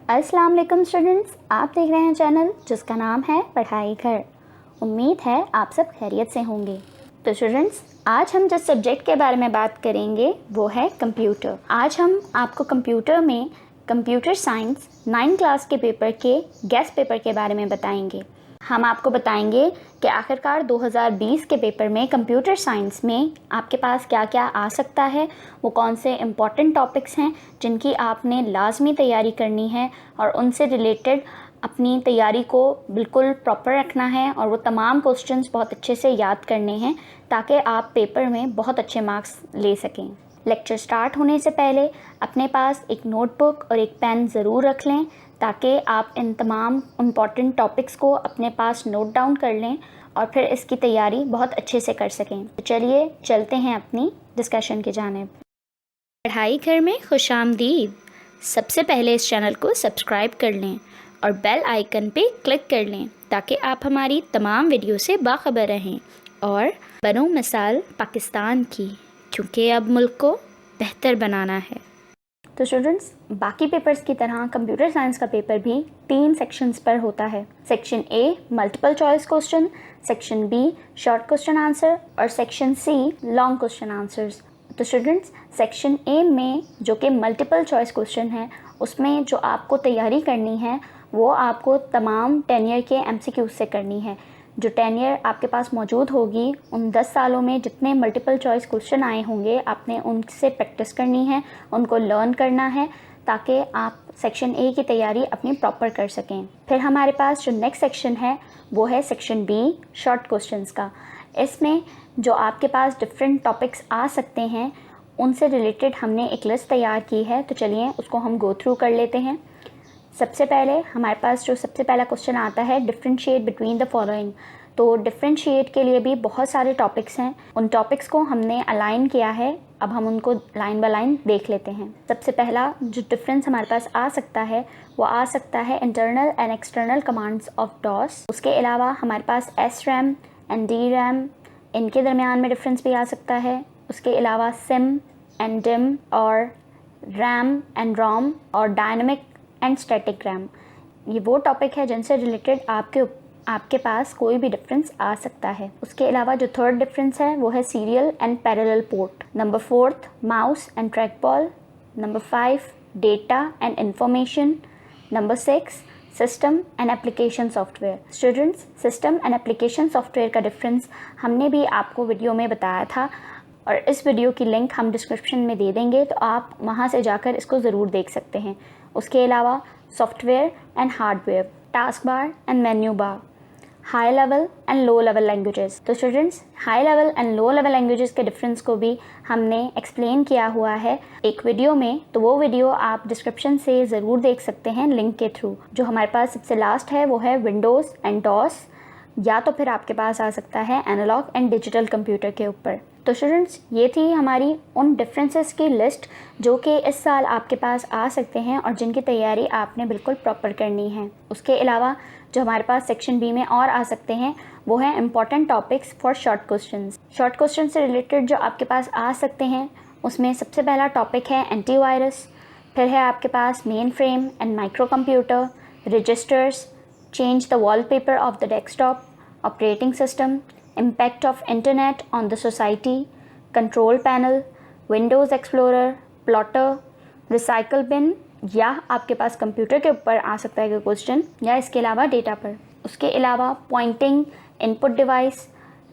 अस्सलाम वालेकुम स्टूडेंट्स, आप देख रहे हैं चैनल जिसका नाम है पढ़ाई घर। उम्मीद है आप सब खैरियत से होंगे। तो स्टूडेंट्स, आज हम जिस सब्जेक्ट के बारे में बात करेंगे वो है कंप्यूटर। आज हम आपको कंप्यूटर में कंप्यूटर साइंस 9 क्लास के पेपर के गेस्ट पेपर के बारे में बताएंगे। हम आपको बताएंगे कि आखिरकार 2020 के पेपर में कंप्यूटर साइंस में आपके पास क्या क्या आ सकता है, वो कौन से इम्पॉर्टेंट टॉपिक्स हैं जिनकी आपने लाजमी तैयारी करनी है और उनसे रिलेटेड अपनी तैयारी को बिल्कुल प्रॉपर रखना है और वो तमाम क्वेश्चंस बहुत अच्छे से याद करने हैं ताकि आप पेपर में बहुत अच्छे मार्क्स ले सकें। लेक्चर स्टार्ट होने से पहले अपने पास एक नोटबुक और एक पेन ज़रूर रख लें ताकि आप इन तमाम इम्पॉर्टेंट टॉपिक्स को अपने पास नोट डाउन कर लें और फिर इसकी तैयारी बहुत अच्छे से कर सकें। तो चलिए चलते हैं अपनी डिस्कशन की जानिब। पढ़ाई घर में खुशामदीद। सबसे पहले इस चैनल को सब्सक्राइब कर लें और बेल आइकन पे क्लिक कर लें ताकि आप हमारी तमाम वीडियो से बाखबर रहें और बनो मिसाल पाकिस्तान की, क्योंकि अब मुल्क को बेहतर बनाना है। तो स्टूडेंट्स, बाकी पेपर्स की तरह कंप्यूटर साइंस का पेपर भी 3 सेक्शंस पर होता है। Section A multiple choice question, section B short question answer और section C long question answers. तो स्टूडेंट्स, सेक्शन ए में जो कि मल्टीपल चॉइस क्वेश्चन है उसमें जो आपको तैयारी करनी है वो आपको तमाम 10 ईयर के MCQ से करनी है। जो 10 ईयर आपके पास मौजूद होगी, उन 10 सालों में जितने मल्टीपल चॉइस क्वेश्चन आए होंगे आपने उनसे प्रैक्टिस करनी है, उनको लर्न करना है ताकि आप सेक्शन ए की तैयारी अपनी प्रॉपर कर सकें। फिर हमारे पास जो नेक्स्ट सेक्शन है वो है सेक्शन बी शॉर्ट क्वेश्चंस का। इसमें जो आपके पास डिफरेंट टॉपिक्स आ सकते हैं उनसे रिलेटेड हमने एक लिस्ट तैयार की है, तो चलिए उसको हम गो थ्रू कर लेते हैं। सबसे पहले हमारे पास जो सबसे पहला क्वेश्चन आता है डिफरेंशिएट बिटवीन द फॉलोइंग। तो डिफरेंशिएट के लिए भी बहुत सारे टॉपिक्स हैं, उन टॉपिक्स को हमने अलाइन किया है। अब हम उनको लाइन बाय लाइन देख लेते हैं। सबसे पहला जो डिफरेंस हमारे पास आ सकता है वो आ सकता है internal and external commands of DOS. उसके अलावा हमारे पास SRAM एंड DRAM, इनके दरमियान में डिफरेंस भी आ सकता है। उसके अलावा SIM एंड DIM और RAM एंड ROM और डायनेमिक एंड स्टैटिक रैम। ये वो टॉपिक है जिनसे रिलेटेड आपके पास कोई भी डिफरेंस आ सकता है। उसके अलावा जो थर्ड डिफरेंस है वो है serial and parallel port. Number 4 mouse and track ball. Number 5 data and information. Number 6 system and application software. Students, system and application software का डिफरेंस हमने भी आपको वीडियो में बताया था और इस वीडियो की लिंक हम डिस्क्रिप्शन में दे देंगे, तो आप वहाँ से जाकर इसको ज़रूर देख सकते हैं। उसके अलावा software and hardware, task bar and menu bar, high level and low level languages. तो students, high level and low level languages के डिफरेंस को भी हमने एक्सप्लेन किया हुआ है एक वीडियो में, तो वो वीडियो आप डिस्क्रिप्शन से ज़रूर देख सकते हैं लिंक के थ्रू। जो हमारे पास सबसे लास्ट है वो है विंडोज़ एंड डॉस, या तो फिर आपके पास आ सकता है एनालॉग एंड डिजिटल कंप्यूटर के ऊपर। तो स्टूडेंट्स, ये थी हमारी उन डिफरेंसेस की लिस्ट जो कि इस साल आपके पास आ सकते हैं और जिनकी तैयारी आपने बिल्कुल प्रॉपर करनी है। उसके अलावा जो हमारे पास सेक्शन बी में और आ सकते हैं वो है important topics for short questions. Short question से रिलेटेड जो आपके पास आ सकते हैं उसमें सबसे पहला टॉपिक है एंटीवायरस। फिर है आपके पास mainframe and microcomputer, registers, change the wallpaper of the desktop, operating system, impact of internet on the society, control panel, Windows Explorer, plotter, recycle bin, या आपके पास कंप्यूटर के ऊपर आ सकता है क्वेश्चन, या इसके अलावा डेटा पर। उसके अलावा पॉइंटिंग इनपुट डिवाइस,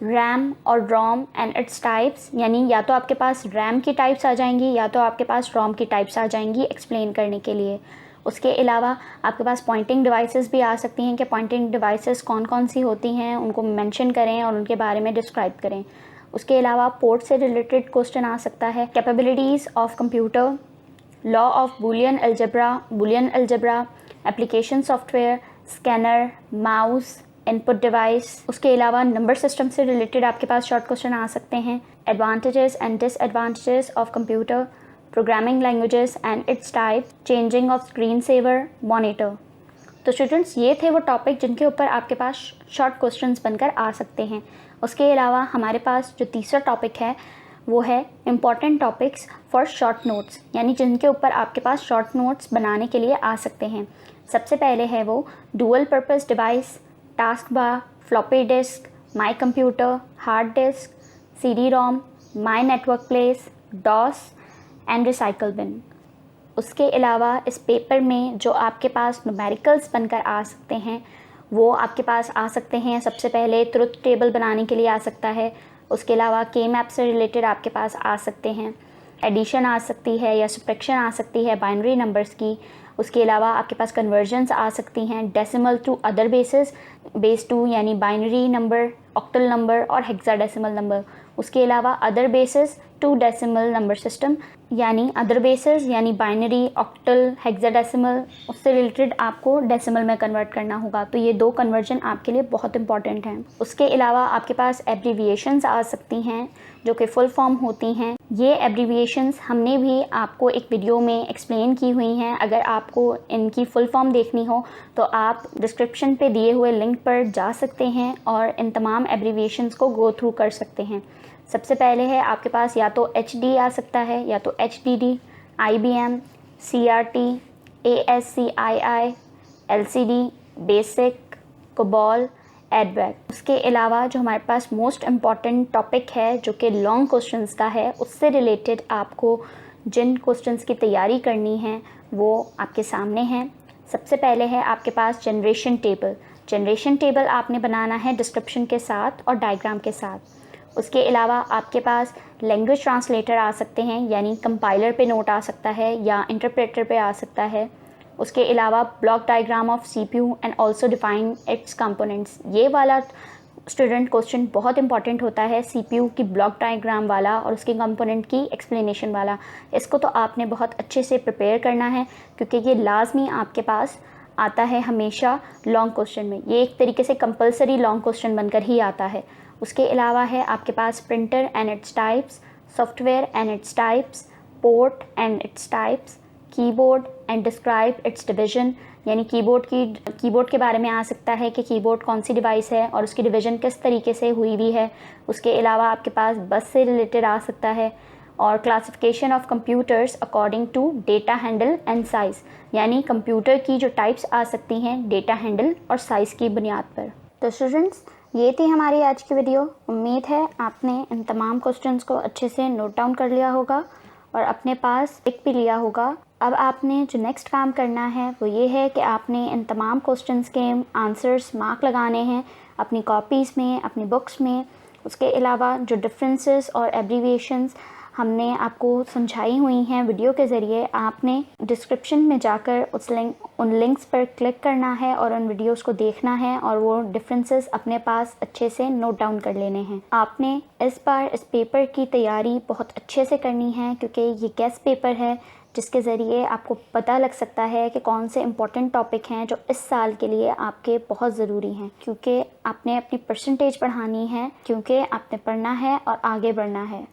रैम और रोम एंड इट्स टाइप्स, यानी या तो आपके पास रैम की टाइप्स आ जाएंगी या तो आपके पास रोम की टाइप्स आ जाएंगी एक्सप्लेन करने के लिए। उसके अलावा आपके पास पॉइंटिंग डिवाइसेस भी आ सकती हैं कि पॉइंटिंग डिवाइसेस कौन कौन सी होती हैं उनको मेंशन करें और उनके बारे में डिस्क्राइब करें। उसके अलावा पोर्ट से रिलेटेड क्वेश्चन आ सकता है capabilities of computer, law of Boolean algebra, application software, scanner, mouse, input device. उसके अलावा नंबर सिस्टम से रिलेटेड आपके पास शॉर्ट क्वेश्चन आ सकते हैं, advantages and disadvantages of computer, programming languages and its type, changing of screen saver, monitor. तो students, ये थे वो टॉपिक जिनके ऊपर आपके पास शॉर्ट क्वेश्चंस बनकर आ सकते हैं। उसके अलावा हमारे पास जो तीसरा टॉपिक है वो है important topics for short notes, यानी जिनके ऊपर आपके पास शॉर्ट नोट्स बनाने के लिए आ सकते हैं। सबसे पहले है वो dual purpose device, task bar, floppy disk, my computer, hard disk, CD-ROM, my network place, DOS and recycle bin. उसके अलावा इस पेपर में जो आपके पास न्यूमेरिकल्स बनकर आ सकते हैं वो आपके पास आ सकते हैं। सबसे पहले ट्रुथ टेबल बनाने के लिए आ सकता है। उसके अलावा के मैप से रिलेटेड आपके पास आ सकते हैं। एडिशन आ सकती है या सब्ट्रैक्शन आ सकती है बाइनरी नंबर्स की। उसके अलावा आपके पास कन्वर्जन्स आ सकती हैं, decimal to other basis, base 2 यानी बाइनरी नंबर, ऑक्टल नंबर और हेक्साडेसिमल नंबर। उसके अलावा other basis to decimal number system, यानी अदर बेसिस यानी बाइनरी, ऑक्टल, हेक्साडेसिमल, उससे रिलेटेड आपको डेसिमल में कन्वर्ट करना होगा। तो ये 2 कन्वर्जन आपके लिए बहुत इंपॉर्टेंट हैं। उसके अलावा आपके पास एब्रीविएशंस आ सकती हैं जो कि फुल फॉर्म होती हैं। ये एब्रीविएशंस हमने भी आपको एक वीडियो में एक्सप्लेन की हुई हैं। अगर आपको इनकी फुल फॉर्म देखनी हो तो आप डिस्क्रिप्शन पे दिए हुए लिंक पर जा सकते हैं और इन तमाम एब्रीविएशंस को गो थ्रू कर सकते हैं। सबसे पहले है आपके पास या तो HD आ सकता है या तो HDD, IBM, CRT, ASCII, LCD, basic, COBOL, एडवैक। उसके अलावा जो हमारे पास मोस्ट इम्पॉर्टेंट टॉपिक है जो कि लॉन्ग क्वेश्चंस का है, उससे रिलेटेड आपको जिन क्वेश्चंस की तैयारी करनी है वो आपके सामने हैं। सबसे पहले है आपके पास जनरेशन टेबल। जनरेशन टेबल आपने बनाना है डिस्क्रिप्शन के साथ और डायग्राम के साथ। उसके अलावा आपके पास लैंग्वेज ट्रांसलेटर आ सकते हैं, यानी कंपाइलर पे नोट आ सकता है या इंटरप्रेटर पे आ सकता है। उसके अलावा block diagram of CPU and also define it's components. ये वाला स्टूडेंट क्वेश्चन बहुत इंपॉर्टेंट होता है, CPU की ब्लॉक डायग्राम वाला और उसके कंपोनेंट की एक्सप्लेनेशन वाला। इसको तो आपने बहुत अच्छे से प्रिपेयर करना है क्योंकि ये लाजमी आपके पास आता है हमेशा लॉन्ग क्वेश्चन में। ये एक तरीके से कंपलसरी लॉन्ग क्वेश्चन बनकर ही आता है। उसके अलावा है आपके पास printer and its types, software and its types, port and its types, keyboard and describe its division, यानी कीबोर्ड के बारे में आ सकता है कि कीबोर्ड कौन सी डिवाइस है और उसकी डिवीजन किस तरीके से हुई हुई है। उसके अलावा आपके पास बस से रिलेटेड आ सकता है और classification of computers according to data handle and size, यानी कंप्यूटर की जो टाइप्स आ सकती हैं डेटा हैंडल और साइज़ की बुनियाद पर। तो स्टूडेंट्स, ये थी हमारी आज की वीडियो। उम्मीद है आपने इन तमाम क्वेश्चंस को अच्छे से नोट डाउन कर लिया होगा और अपने पास लिख भी लिया होगा। अब आपने जो नेक्स्ट काम करना है वो ये है कि आपने इन तमाम क्वेश्चंस के आंसर्स मार्क लगाने हैं अपनी कॉपीज़ में, अपनी बुक्स में। उसके अलावा जो डिफरेंसेस और एब्रीविएशंस हमने आपको समझाई हुई हैं वीडियो के ज़रिए, आपने डिस्क्रिप्शन में जाकर उन लिंक्स पर क्लिक करना है और उन वीडियोस को देखना है और वो डिफरेंसेस अपने पास अच्छे से नोट डाउन कर लेने हैं। आपने इस बार इस पेपर की तैयारी बहुत अच्छे से करनी है क्योंकि ये गेस्ट पेपर है जिसके ज़रिए आपको पता लग सकता है कि कौन से इम्पोर्टेंट टॉपिक हैं जो इस साल के लिए आपके बहुत ज़रूरी हैं, क्योंकि आपने अपनी परसेंटेज बढ़ानी है, क्योंकि आपने पढ़ना है और आगे बढ़ना है।